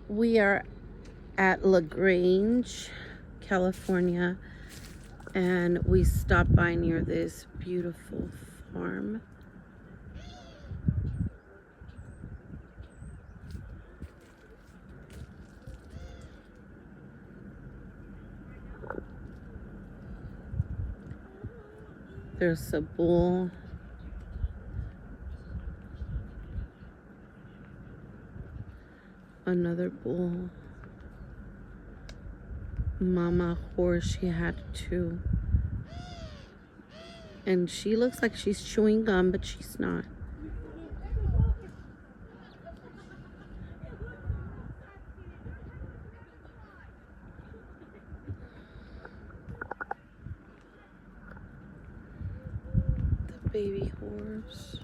We are at Grange, California, and we stopped by near this beautiful farm. There's a bull. Another bull. Mama horse, she had two. And she looks like she's chewing gum, but she's not. The baby horse.